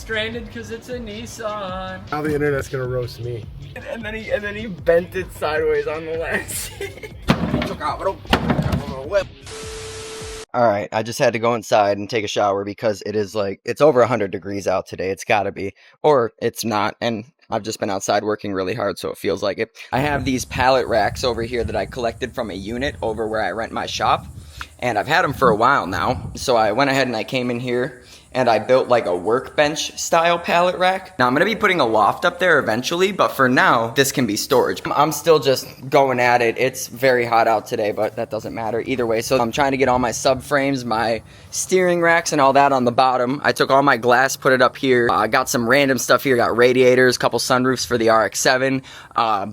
stranded because it's a Nissan. Now the internet's gonna roast me. And then he bent it sideways on the lens. Alright, I just had to go inside and take a shower because it is like, it's over 100 degrees out today. It's gotta be. Or it's not, and I've just been outside working really hard, so it feels like it. I have these pallet racks over here that I collected from a unit over where I rent my shop. And I've had them for a while now. So I went ahead and I came in here and I built like a workbench style pallet rack. Now I'm gonna be putting a loft up there eventually, but for now, this can be storage. I'm still just going at it. It's very hot out today, but that doesn't matter either way. So I'm trying to get all my subframes, my steering racks and all that on the bottom. I took all my glass, put it up here. I got some random stuff here. Got radiators, couple sunroofs for the RX-7,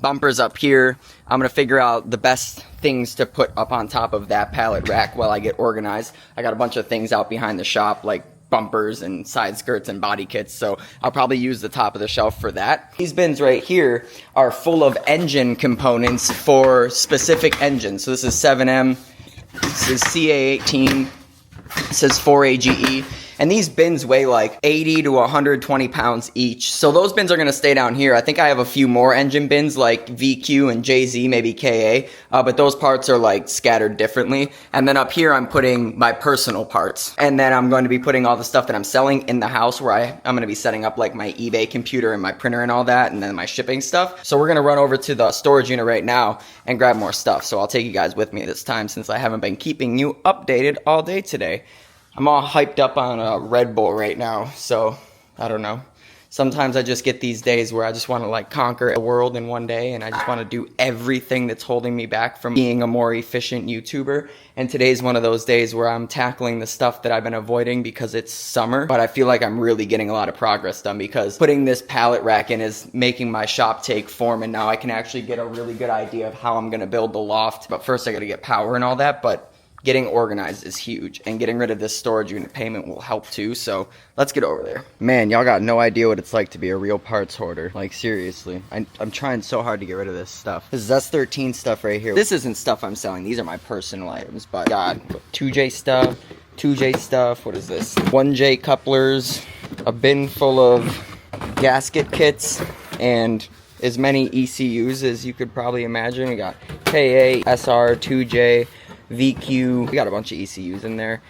bumpers up here. I'm gonna figure out the best things to put up on top of that pallet rack while I get organized. I got a bunch of things out behind the shop, like bumpers and side skirts and body kits, so I'll probably use the top of the shelf for that. These bins right here are full of engine components for specific engines. So this is 7M, this is CA18, it says 4AGE, and these bins weigh like 80 to 120 pounds each. So those bins are gonna stay down here. I think I have a few more engine bins like VQ and JZ, maybe KA, but those parts are like scattered differently. And then up here, I'm putting my personal parts. And then I'm going to be putting all the stuff that I'm selling in the house where I'm gonna be setting up like my eBay computer and my printer and all that, and then my shipping stuff. So we're gonna run over to the storage unit right now and grab more stuff. So I'll take you guys with me this time since I haven't been keeping you updated all day today. I'm all hyped up on a Red Bull right now, so I don't know. Sometimes I just get these days where I just want to like conquer the world in one day, and I just want to do everything that's holding me back from being a more efficient YouTuber. And today's one of those days where I'm tackling the stuff that I've been avoiding because it's summer, but I feel like I'm really getting a lot of progress done because putting this pallet rack in is making my shop take form, and now I can actually get a really good idea of how I'm going to build the loft. But first I got to get power and all that, but getting organized is huge, and getting rid of this storage unit payment will help too, so let's get over there. Man, y'all got no idea what it's like to be a real parts hoarder. Like, seriously. I'm trying so hard to get rid of this stuff. This is S13 stuff right here. This isn't stuff I'm selling. These are my personal items, but God, 2J stuff, what is this? 1J couplers, a bin full of gasket kits, and as many ECUs as you could probably imagine. We got KA, SR, 2J, VQ, we got a bunch of ECUs in there.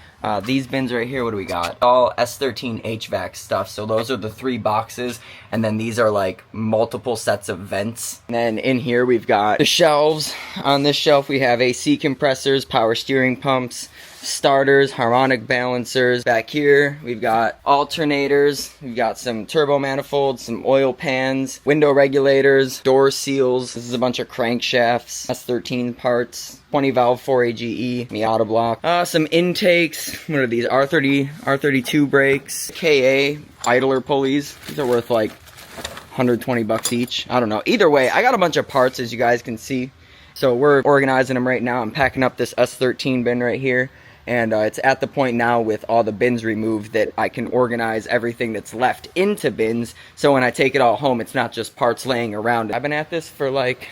These bins right here, what do we got? All S13 HVAC stuff. So those are the 3 boxes, and then these are like multiple sets of vents. And then in here we've got the shelves. On this shelf we have AC compressors, power steering pumps, starters, harmonic balancers. Back here we've got alternators, we've got some turbo manifolds, some oil pans, window regulators, door seals. This is a bunch of crankshafts, S13 parts, 20 valve 4AGE, Miata block, some intakes. What are these? R32 brakes, KA idler pulleys. These are worth like 120 bucks each. I don't know. Either way, I got a bunch of parts, as you guys can see. So we're organizing them right now. I'm packing up this S13 bin right here. And it's at the point now with all the bins removed that I can organize everything that's left into bins. So when I take it all home, it's not just parts laying around. I've been at this for like,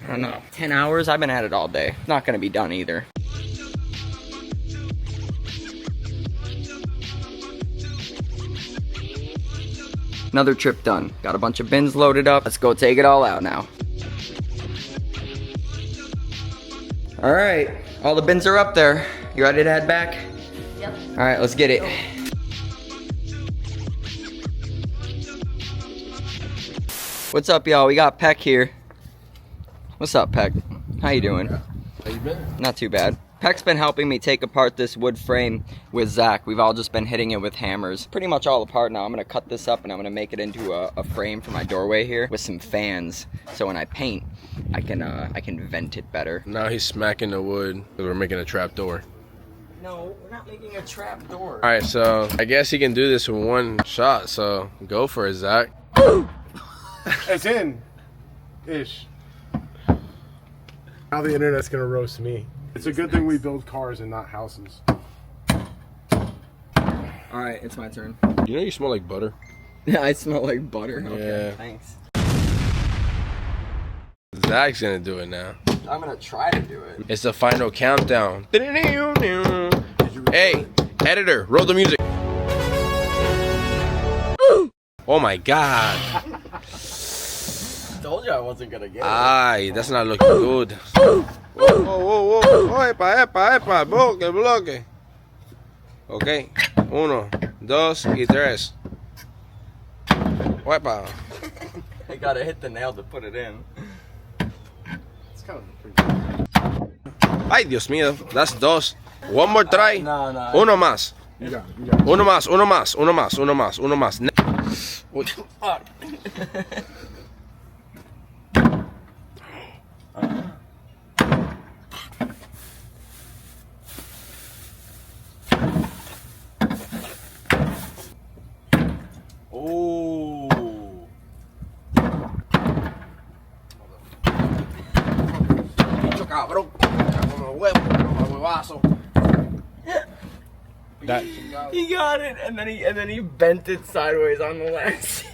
I don't know, 10 hours. I've been at it all day. It's not going to be done either. Another trip done. Got a bunch of bins loaded up. Let's go take it all out now. All right, all the bins are up there. You ready to head back? Yep. All right, let's get it. What's up, y'all? We got Peck here. What's up, Peck? How you doing? How you been? Not too bad. Peck's been helping me take apart this wood frame with Zach. We've all just been hitting it with hammers. Pretty much all apart now. I'm gonna cut this up and I'm gonna make it into a frame for my doorway here with some fans. So when I paint, I can vent it better. Now he's smacking the wood because we're making a trap door. No, we're not making a trap door. All right, so I guess he can do this with one shot. So go for it, Zach. It's in. Ish. Now the internet's gonna roast me. It's a good thing we build cars and not houses. Alright, it's my turn. You know you smell like butter? Yeah, I smell like butter. Yeah. Okay, thanks. Zach's gonna do it now. I'm gonna try to do it. It's the final countdown. Hey, editor, roll the music. Oh my God. Told you I wasn't gonna get Ay, that's not looking good. Whoa, whoa, whoa, whoa. Epa, epa, epa. Bloque, bloque. Ok. 1, 2 y 3. Epa. I gotta hit the nail to put it in. It's kind of pretty. Ay, Dios mío. That's 2. One more try. No. Uno más. You got it. You got it. Uno más, uno más, uno más, uno más, uno más. Uy. Oh. Bicho cabrón. Como huevo, como huevazo. That. He got it, and then he bent it sideways on the lens.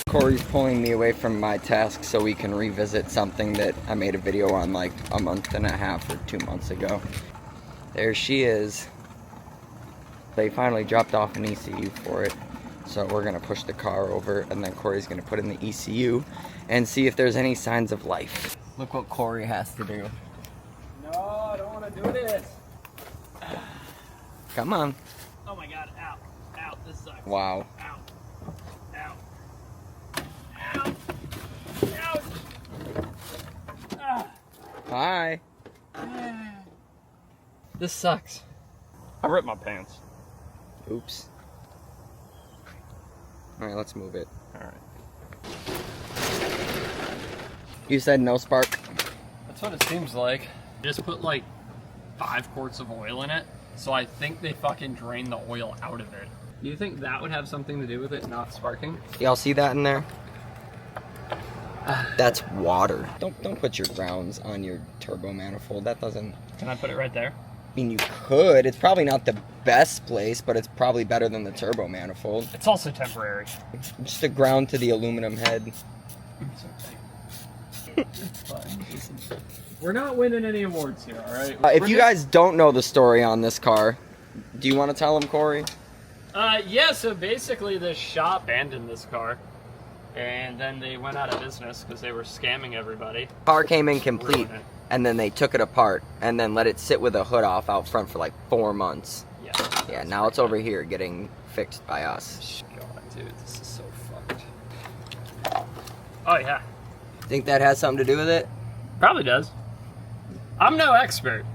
Corey's pulling me away from my task so we can revisit something that I made a video on like a month and a half or 2 months ago. There she is. They finally dropped off an ECU for it, so we're gonna push the car over and then Corey's gonna put in the ECU and see if there's any signs of life. Look what Corey has to do. No, I don't want to do this. Come on. Oh my God! Ow! Ow! This sucks. Wow. Ow! Ow! Ow! Ouch! Ah. Hi. This sucks. I ripped my pants. Oops. Alright, let's move it. Alright. You said no spark? That's what it seems like. Just put like 5 quarts of oil in it, so I think they fucking drained the oil out of it. Do you think that would have something to do with it not sparking? Y'all see that in there? That's water. Don't put your grounds on your turbo manifold. That doesn't... Can I put it right there? I mean, you could. It's probably not the best place, but it's probably better than the turbo manifold. It's also temporary. Just a ground to the aluminum head. It's fine. We're not winning any awards here, alright? If you guys don't know the story on this car, do you want to tell them, Corey? Yeah, so basically this shop abandoned this car. And then they went out of business because they were scamming everybody. Car came in complete, Ruined it. and then they took it apart, and then let it sit with the hood off out front for like 4 months. Yeah. Yeah, now it's over here getting fixed by us. God, dude, this is so fucked. Oh, yeah. Think that has something to do with it? Probably does. I'm no expert.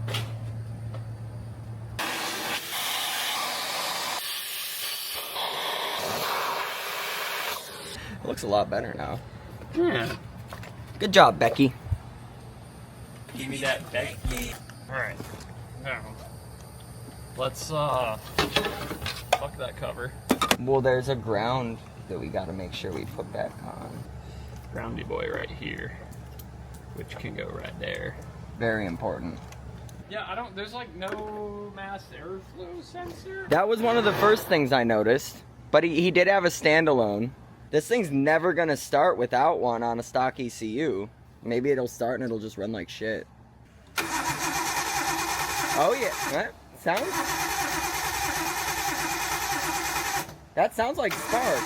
Looks a lot better now. Yeah. Good job, Becky. Give me that Becky. Alright. Now, let's, fuck that cover. Well, there's a ground that we gotta make sure we put back on. Groundy boy right here. Which can go right there. Very important. Yeah, there's like no mass airflow sensor. That was one of the first things I noticed, but he did have a standalone. This thing's never gonna start without one on a stock ECU. Maybe it'll start and it'll just run like shit. Oh yeah, that sounds... That sounds like spark.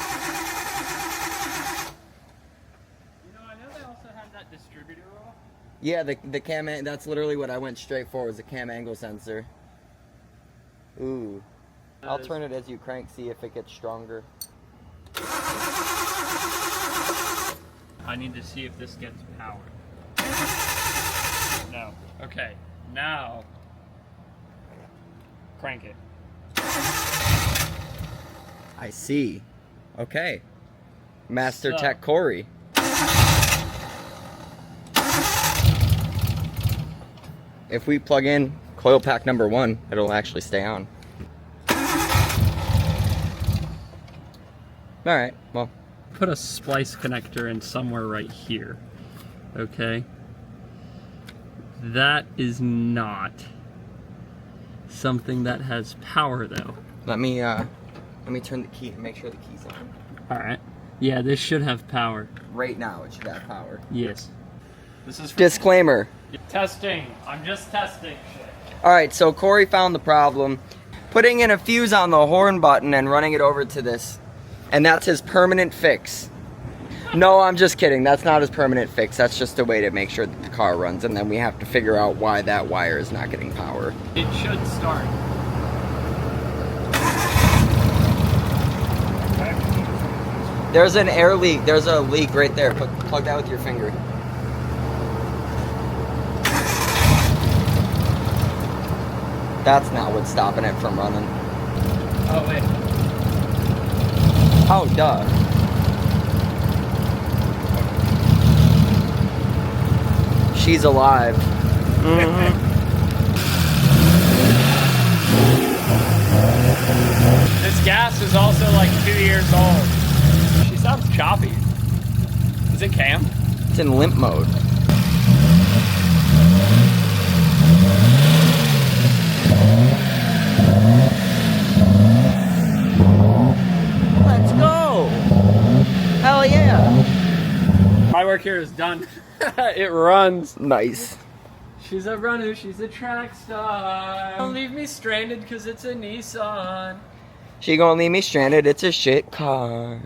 You know, I know they also had that distributor off. Yeah, the cam, that's literally what I went straight for, was a cam angle sensor. Ooh. I'll turn it as you crank, see if it gets stronger. I need to see if this gets power. No. Okay. Now, crank it. I see. Okay. Master So- Tech Corey. If we plug in coil pack number 1, it'll actually stay on. Alright, well. Put a splice connector in somewhere right here. Okay? That is not something that has power though. Let me turn the key and make sure the key's on. Alright. Yeah, this should have power. Right now, it should have power. Yes. This is for Disclaimer. testing. I'm just testing shit. Alright, so Corey found the problem. Putting in a fuse on the horn button and running it over to this. And that's his permanent fix. No, I'm just kidding. That's not his permanent fix. That's just a way to make sure that the car runs. And then we have to figure out why that wire is not getting power. It should start. There's an air leak. There's a leak right there. Plug that with your finger. That's not what's stopping it from running. Oh, wait. Oh, duh. She's alive. This gas is also like 2 years old. She sounds choppy. Is it cam? It's in limp mode. Let's go! Hell yeah! My work here is done. It runs. Nice. She's a runner, she's a track star. Don't leave me stranded cause it's a Nissan. She gonna leave me stranded, it's a shit car.